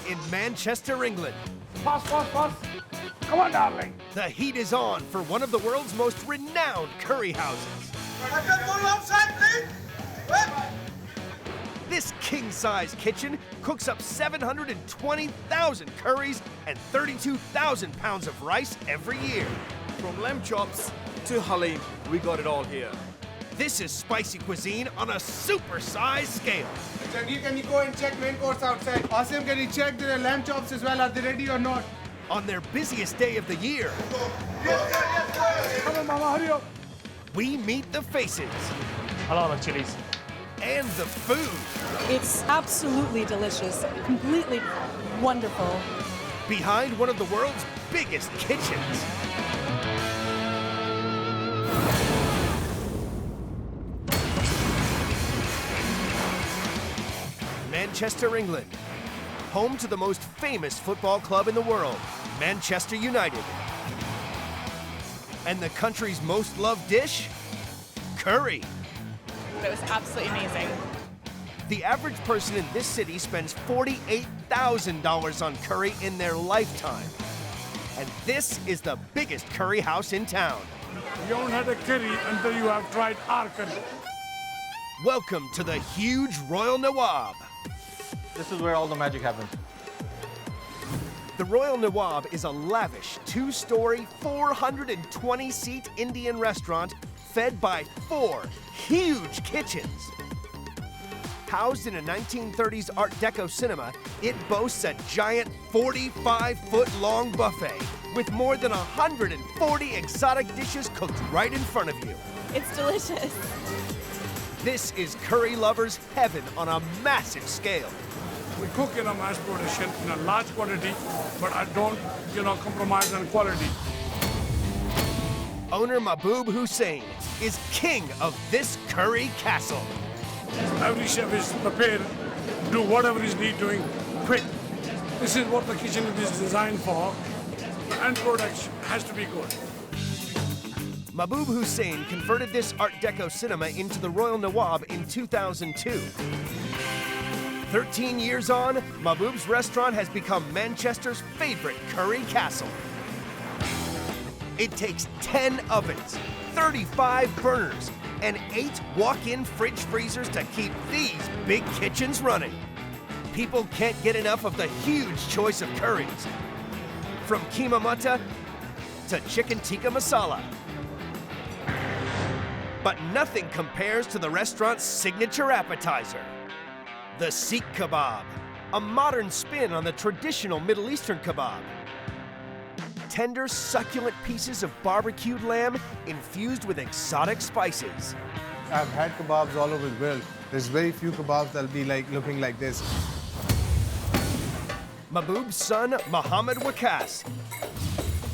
in Manchester, England. Fast, fast, fast. Come on, darling. The heat is on for one of the world's most renowned curry houses. This king-size kitchen cooks up 720,000 curries and 32,000 pounds of rice every year. From lamb chops to halim, we got it all here. This is spicy cuisine on a super-sized scale. Jagir, can you go and check main course outside? Asim, can you check the lamb chops as well? Are they ready or not? On their busiest day of the year, Come on, Mama, hurry up. we meet the faces A lot of chilies. and the food It's absolutely delicious, completely wonderful. behind one of the world's biggest kitchens. Manchester, England, home to the most famous football club in the world, Manchester United. And the country's most loved dish? Curry. It was absolutely amazing. The average person in this city spends $48,000 on curry in their lifetime. And this is the biggest curry house in town. You haven't had a curry until you have tried our curry. Welcome to the huge Royal Nawaab. This is where all the magic happens. The Royal Nawaab is a lavish, two-story, 420-seat Indian restaurant fed by 4 huge kitchens. Housed in a 1930s Art Deco cinema, it boasts a giant 45-foot-long buffet with more than 140 exotic dishes cooked right in front of you. It's delicious. This is curry lovers' heaven on a massive scale. We cook in a mass production in a large quantity, but I don't, compromise on quality. Owner Mahboob Hussain is king of this curry castle. Every chef is prepared to do whatever is need doing quick. This is what the kitchen is designed for. The end product has to be good. Mahboob Hussain converted this Art Deco cinema into the Royal Nawaab in 2002. 13 years on, Mahboob's restaurant has become Manchester's favorite curry castle. It takes 10 ovens, 35 burners, and 8 walk-in fridge freezers to keep these big kitchens running. People can't get enough of the huge choice of curries. From keema mutta to chicken tikka masala. But nothing compares to the restaurant's signature appetizer, the seekh kebab, a modern spin on the traditional Middle Eastern kebab. Tender, succulent pieces of barbecued lamb infused with exotic spices. I've had kebabs all over the world. There's very few kebabs that'll be looking like this. Mahboob's son, Mohammed Wakas,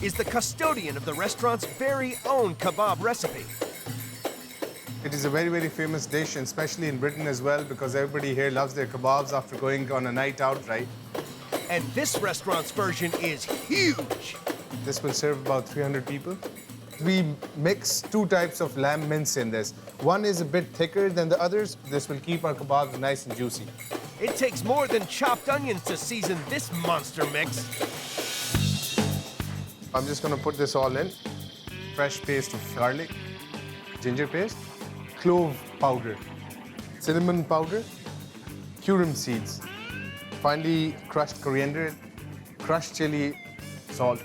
is the custodian of the restaurant's very own kebab recipe. It is a very, very famous dish, and especially in Britain as well, because everybody here loves their kebabs after going on a night out, right? And this restaurant's version is huge. This will serve about 300 people. We mix 2 types of lamb mince in this. One is a bit thicker than the others. This will keep our kebabs nice and juicy. It takes more than chopped onions to season this monster mix. I'm just gonna put this all in. Fresh paste of garlic, ginger paste, clove powder, cinnamon powder, cumin seeds, finely crushed coriander, crushed chili, salt.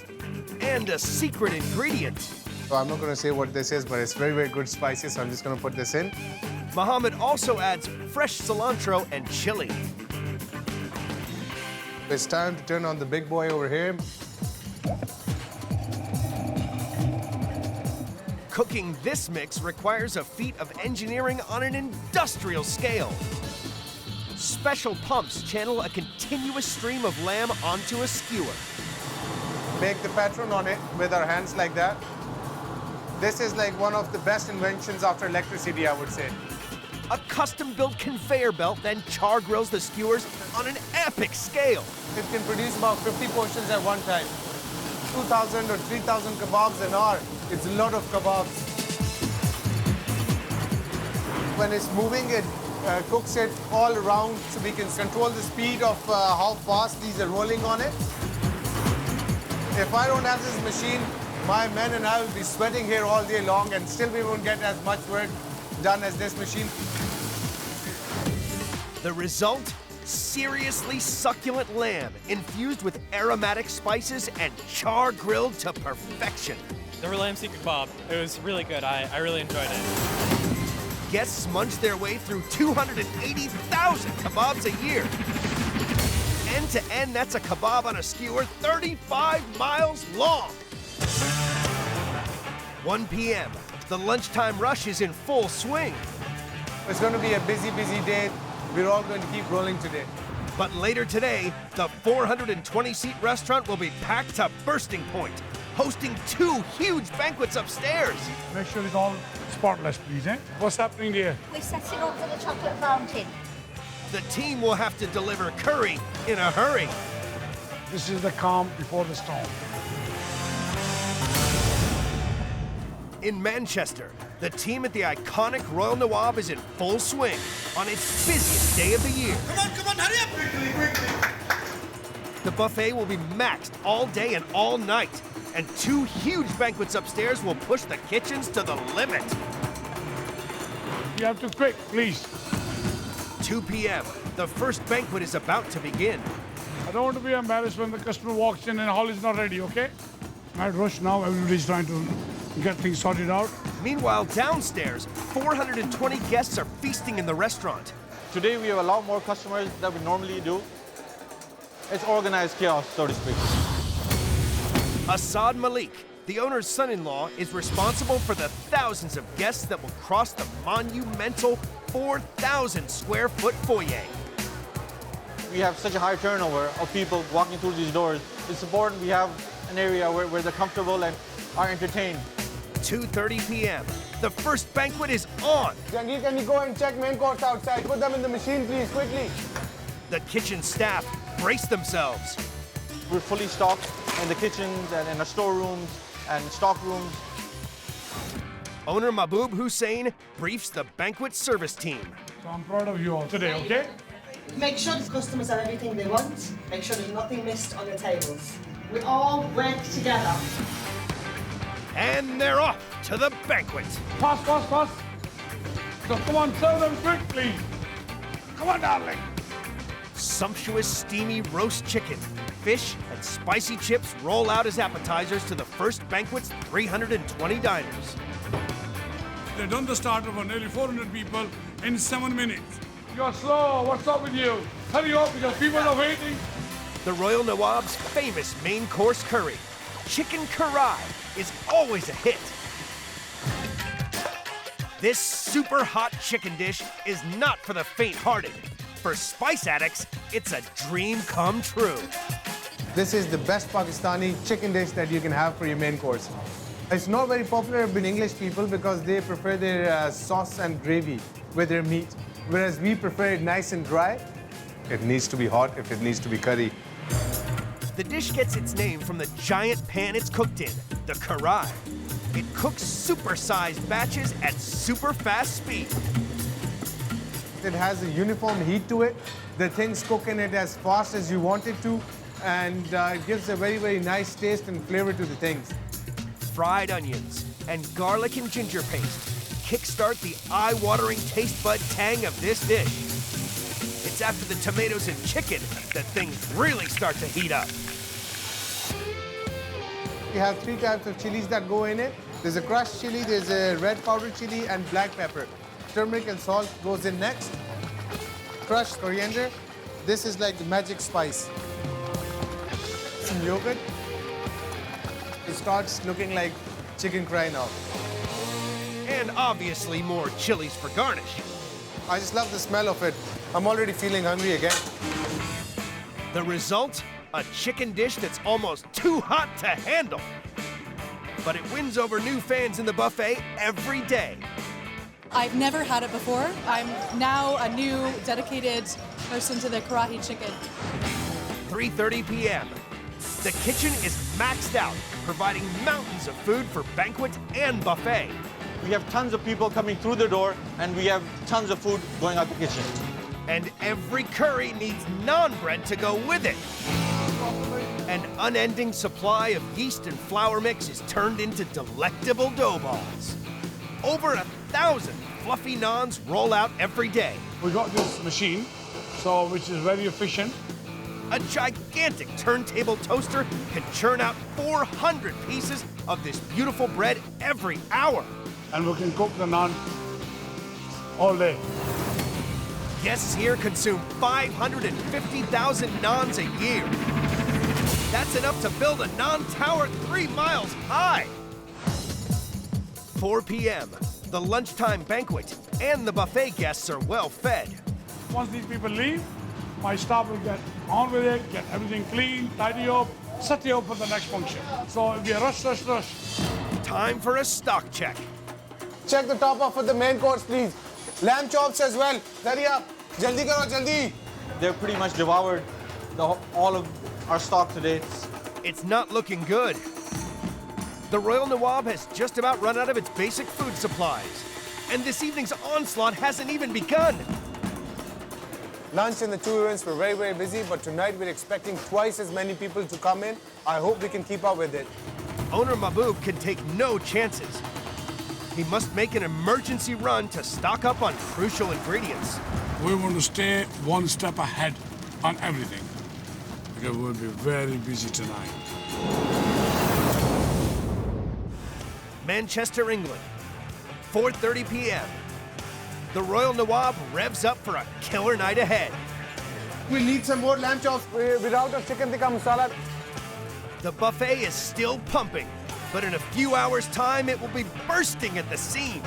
And a secret ingredient. So I'm not gonna say what this is, but it's very, very good spices, so I'm just gonna put this in. Mohammed also adds fresh cilantro and chili. It's time to turn on the big boy over here. Cooking this mix requires a feat of engineering on an industrial scale. Special pumps channel a continuous stream of lamb onto a skewer. Make the pattern on it with our hands like that. This is like one of the best inventions after electricity, I would say. A custom-built conveyor belt then char grills the skewers on an epic scale. It can produce about 50 portions at one time. 2,000 or 3,000 kebabs an hour. It's a lot of kebabs. When it's moving, it cooks it all around so we can control the speed of how fast these are rolling on it. If I don't have this machine, my men and I will be sweating here all day long and still we won't get as much work done as this machine. The result? Seriously succulent lamb infused with aromatic spices and char grilled to perfection. The lamb seekh kebab, it was really good. I really enjoyed it. Guests munch their way through 280,000 kebabs a year. End to end, that's a kebab on a skewer 35 miles long. 1 p.m., the lunchtime rush is in full swing. It's going to be a busy, busy day. We're all going to keep rolling today. But later today, the 420-seat restaurant will be packed to bursting point, hosting 2 huge banquets upstairs. Make sure it's all spotless, please, eh? What's happening there? We're setting up for the chocolate fountain. The team will have to deliver curry in a hurry. This is the calm before the storm. In Manchester, the team at the iconic Royal Nawaab is in full swing on its busiest day of the year. Come on, hurry up! Quickly. The buffet will be maxed all day and all night, and 2 huge banquets upstairs will push the kitchens to the limit. You have to quick, please. 2 p.m., the first banquet is about to begin. I don't want to be embarrassed when the customer walks in and hall is not ready, okay? Might rush now, everybody's trying to get things sorted out. Meanwhile, downstairs, 420 guests are feasting in the restaurant. Today we have a lot more customers than we normally do. It's organized chaos, so to speak. Asad Malik, the owner's son-in-law, is responsible for the thousands of guests that will cross the monumental 4,000 square foot foyer. We have such a high turnover of people walking through these doors. It's important we have an area where they're comfortable and are entertained. 2:30 p.m. The first banquet is on. Jangir, can you go and check main course outside? Put them in the machine, please, quickly. The kitchen staff brace themselves. We're fully stocked in the kitchens and in our storerooms and stock rooms. Owner Mahbub Hussain briefs the banquet service team. So I'm proud of you all today, okay? Make sure the customers have everything they want. Make sure there's nothing missed on the tables. We all work together. And they're off to the banquet. Fast. So come on, serve them quick, please. Come on, darling. Sumptuous, steamy roast chicken, fish, and spicy chips roll out as appetizers to the first banquet's 320 diners. They've done the starter for nearly 400 people in 7 minutes. You're slow. What's up with you? Hurry up because people are waiting. The Royal Nawaab's famous main course curry, chicken karai, is always a hit. This super hot chicken dish is not for the faint-hearted. For spice addicts, it's a dream come true. This is the best Pakistani chicken dish that you can have for your main course. It's not very popular with English people because they prefer their sauce and gravy with their meat, whereas we prefer it nice and dry. It needs to be hot if it needs to be curry. The dish gets its name from the giant pan it's cooked in, the karai. It cooks super-sized batches at super fast speed. It has a uniform heat to it. The things cook in it as fast as you want it to, and it gives a very, very nice taste and flavor to the things. Fried onions and garlic and ginger paste kickstart the eye-watering taste bud tang of this dish. It's after the tomatoes and chicken that things really start to heat up. We have 3 types of chilies that go in it. There's a crushed chili, there's a red powdered chili, and black pepper. Turmeric and salt goes in next. Crushed coriander. This is like the magic spice. Some yogurt. It starts looking like chicken karai now. And obviously more chilies for garnish. I just love the smell of it. I'm already feeling hungry again. The result? A chicken dish that's almost too hot to handle. But it wins over new fans in the buffet every day. I've never had it before. I'm now a new dedicated person to the karahi chicken. 3:30 p.m. The kitchen is maxed out, providing mountains of food for banquet and buffet. We have tons of people coming through the door, and we have tons of food going out the kitchen. And every curry needs naan bread to go with it. An unending supply of yeast and flour mix is turned into delectable dough balls. Over 1,000 fluffy naans roll out every day. We got this machine, which is very efficient. A gigantic turntable toaster can churn out 400 pieces of this beautiful bread every hour. And we can cook the naan all day. Guests here consume 550,000 naans a year. That's enough to build a naan tower 3 miles high. 4 p.m., the lunchtime banquet and the buffet guests are well fed. Once these people leave, my staff will get on with it, get everything clean, tidy up, set you up for the next function. So it'll be a rush. Time for a stock check. Check the top off for the main course, please. Lamb chops as well. Hurry up. Jaldi karo, jaldi. They've pretty much devoured all of our stock today. It's not looking good. The Royal Nawaab has just about run out of its basic food supplies. And this evening's onslaught hasn't even begun. Lunch in the 2 events were very, very busy, but tonight we're expecting twice as many people to come in. I hope we can keep up with it. Owner Mahbub can take no chances. He must make an emergency run to stock up on crucial ingredients. We want to stay one step ahead on everything, because we'll be very busy tonight. Manchester, England, 4:30 p.m. The Royal Nawaab revs up for a killer night ahead. We need some more lamb chops without a chicken tikka masala. The buffet is still pumping, but in a few hours' time, it will be bursting at the seams.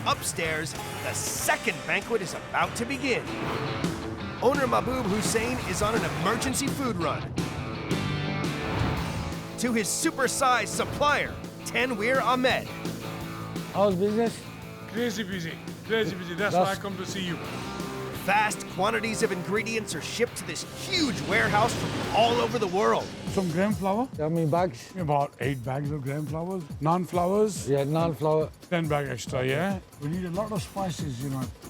Upstairs, the second banquet is about to begin. Owner Mahbub Hussain is on an emergency food run. To his supersized supplier, Tanweer Ahmed. How's business? Crazy busy. That's why I come to see you. Vast quantities of ingredients are shipped to this huge warehouse from all over the world. Some gram flour? How many bags? About 8 bags of gram flour. Naan flours? Yeah, naan flour. 10 bags extra, yeah? We need a lot of spices,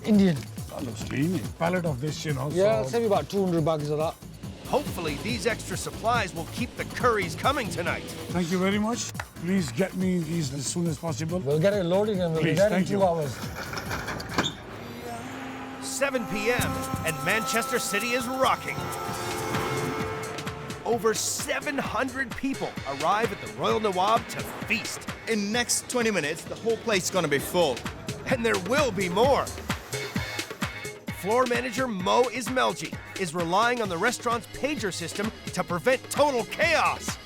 Indian. That looks clean. Pallet of this, Yeah, so... send me about 200 bags of that. Hopefully, these extra supplies will keep the curries coming tonight. Thank you very much. Please get me these as soon as possible. We'll get it loaded and we'll be Please, there in thank 2 you. hours. 7 p.m. and Manchester City is rocking. Over 700 people arrive at the Royal Nawaab to feast. In next 20 minutes, the whole place is gonna be full. And there will be more. Floor manager Mo Ismelji is relying on the restaurant's pager system to prevent total chaos.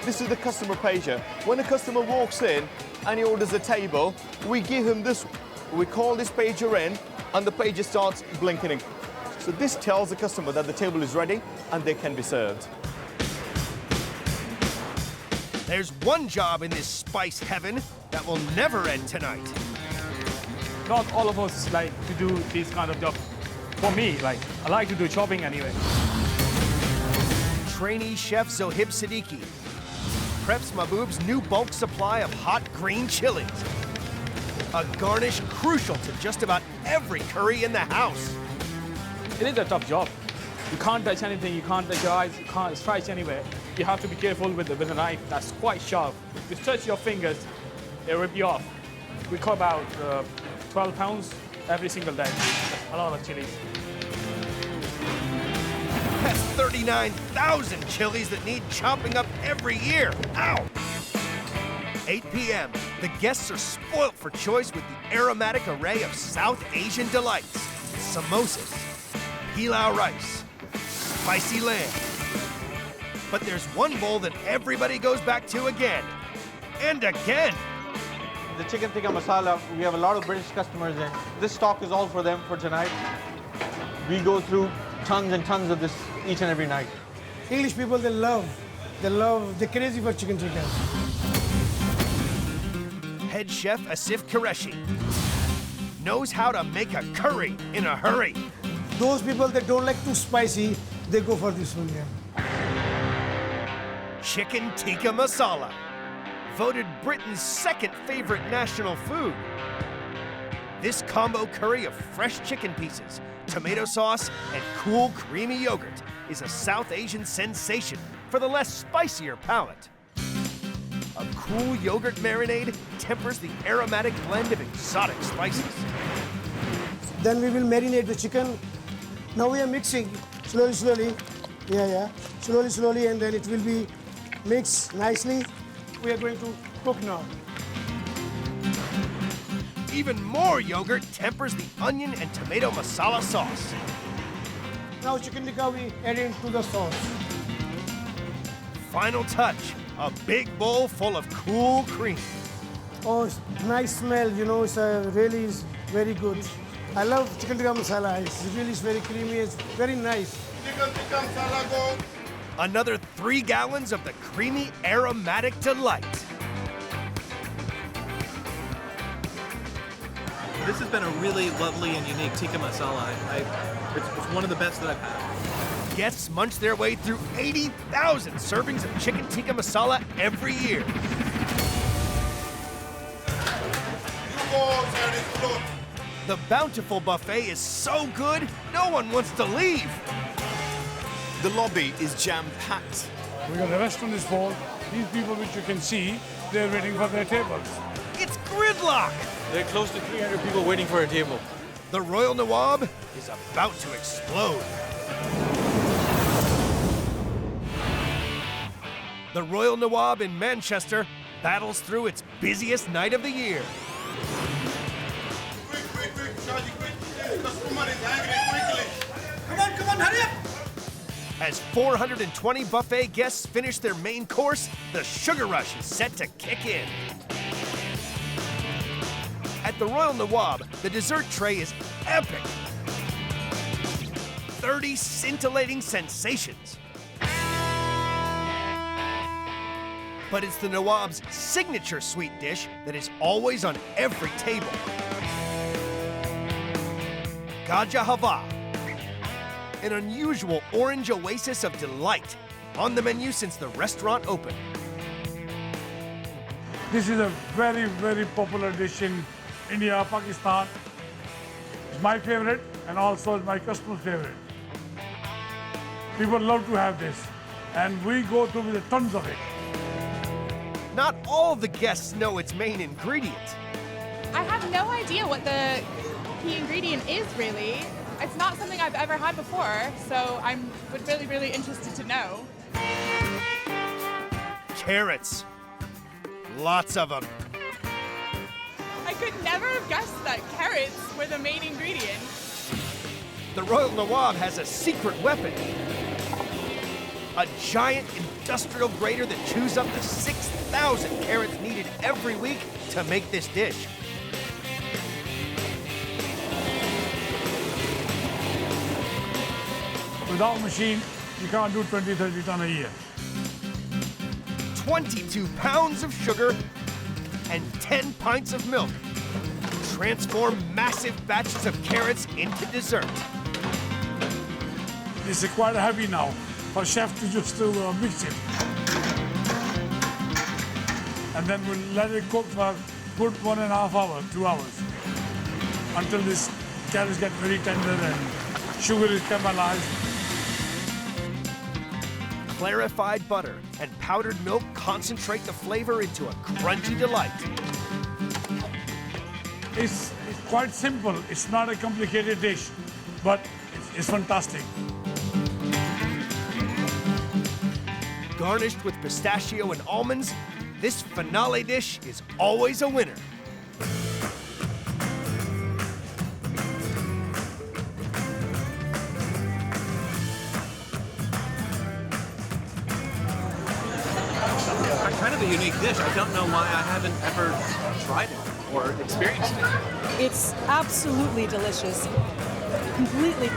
This is the customer pager. When a customer walks in and he orders a table, we give him this, we call this pager in, and the pager starts blinking. So this tells the customer that the table is ready and they can be served. There's one job in this spice heaven that will never end tonight. Not all of us like to do this kind of job. For me, I like to do chopping anyway. Trainee chef Zohib Siddiqui preps Mahbub's new bulk supply of hot green chilies. A garnish crucial to just about every curry in the house. It is a tough job. You can't touch anything, you can't touch your eyes, you can't strike anywhere. You have to be careful with a knife that's quite sharp. If you touch your fingers, it'll rip you off. We cook about 12 pounds every single day. That's a lot of chilies. That's 39,000 chilies that need chopping up every year. Ow! 8 p.m. The guests are spoilt for choice with the aromatic array of South Asian delights. Samosas, pilau rice, spicy lamb. But there's one bowl that everybody goes back to again and again. The chicken tikka masala, we have a lot of British customers and this stock is all for them for tonight. We go through tons and tons of this each and every night. English people, they're crazy for chicken tikka. Head chef Asif Qureshi knows how to make a curry in a hurry. Those people that don't like too spicy, they go for this one, yeah. Chicken tikka masala. voted Britain's second favorite national food. This combo curry of fresh chicken pieces, tomato sauce, and cool creamy yogurt is a South Asian sensation for the less spicier palate. A cool yogurt marinade tempers the aromatic blend of exotic spices. Then we will marinate the chicken. Now we are mixing slowly. Slowly, and then it will be mixed nicely. We are going to cook now. Even more yogurt tempers the onion and tomato masala sauce. Now chicken tikka we add into the sauce. Final touch, a big bowl full of cool cream. Oh, it's nice smell, you know, it's really is very good. I love chicken tikka masala. It's really very creamy, it's very nice. Chicken tikka masala go. Another 3 gallons of the creamy, aromatic delight. This has been a really lovely and unique tikka masala. It's one of the best that I've had. Guests munch their way through 80,000 servings of chicken tikka masala every year. The bountiful buffet is so good, no one wants to leave. The lobby is jam-packed. We got the restaurant is full. These people which you can see, they're waiting for their tables. It's gridlock. There are close to 300 people waiting for a table. The Royal Nawaab is about to explode. The Royal Nawaab in Manchester battles through its busiest night of the year. Quick, Shaji, quick. Customer is angry, quickly. Come on, hurry up. As 420 buffet guests finish their main course, the sugar rush is set to kick in. At the Royal Nawaab, the dessert tray is epic. 30 scintillating sensations. But it's the Nawaab's signature sweet dish that is always on every table. Gaja Halwa, an unusual orange oasis of delight, on the menu since the restaurant opened. This is a very, very popular dish in India, Pakistan. It's my favorite and also my customer's favorite. People love to have this, and we go through with tons of it. Not all the guests know its main ingredient. I have no idea what the key ingredient is, really. It's not something I've ever had before, so I'm really, really interested to know. Carrots. Lots of them. I could never have guessed that carrots were the main ingredient. The Royal Nawaab has a secret weapon. A giant industrial grater that chews up the 6,000 carrots needed every week to make this dish. Without machine, you can't do 20, 30 ton a year. 22 pounds of sugar and 10 pints of milk transform massive batches of carrots into dessert. It's quite heavy now for chef to just mix it. And then we'll let it cook for good 1.5 hours, 2 hours, until this carrots get very tender and sugar is caramelized. Clarified butter and powdered milk concentrate the flavor into a crunchy delight. It's quite simple. It's not a complicated dish, but it's fantastic. Garnished with pistachio and almonds, this finale dish is always a winner. Kind of a unique dish. I don't know why I haven't ever tried it or experienced it. It's absolutely delicious, completely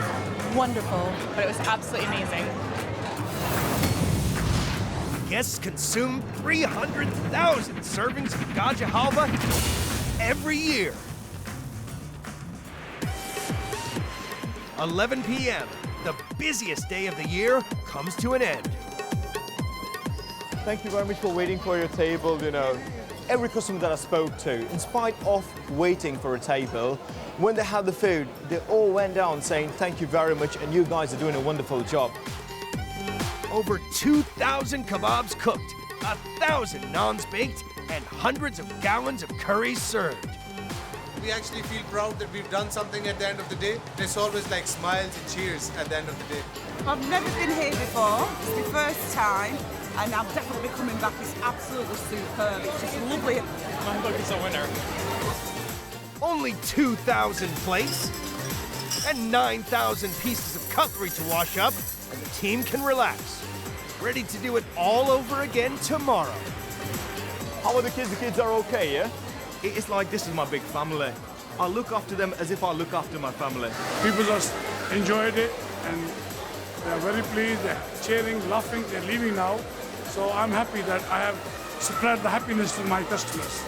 wonderful. But it was absolutely amazing. Guests consume 300,000 servings of Gaja Halwa every year. 11 p.m., the busiest day of the year, comes to an end. Thank you very much for waiting for your table, you know. every customer that I spoke to, in spite of waiting for a table, when they had the food, they all went down saying, thank you very much, and you guys are doing a wonderful job. Over 2,000 kebabs cooked, 1,000 naans baked, and hundreds of gallons of curries served. We actually feel proud that we've done something at the end of the day. It's always like smiles and cheers at the end of the day. I've never been here before. It's my first time, and I'll definitely be coming back. It's absolutely superb. It's just lovely. My book is a winner. Only 2,000 plates and 9,000 pieces of cutlery to wash up, and the team can relax. Ready to do it all over again tomorrow. How are the kids? The kids are okay, yeah? It's like this is my big family. I look after them as if I look after my family. People just enjoyed it and they're very pleased, they're cheering, laughing, they're leaving now. So I'm happy that I have spread the happiness to my customers.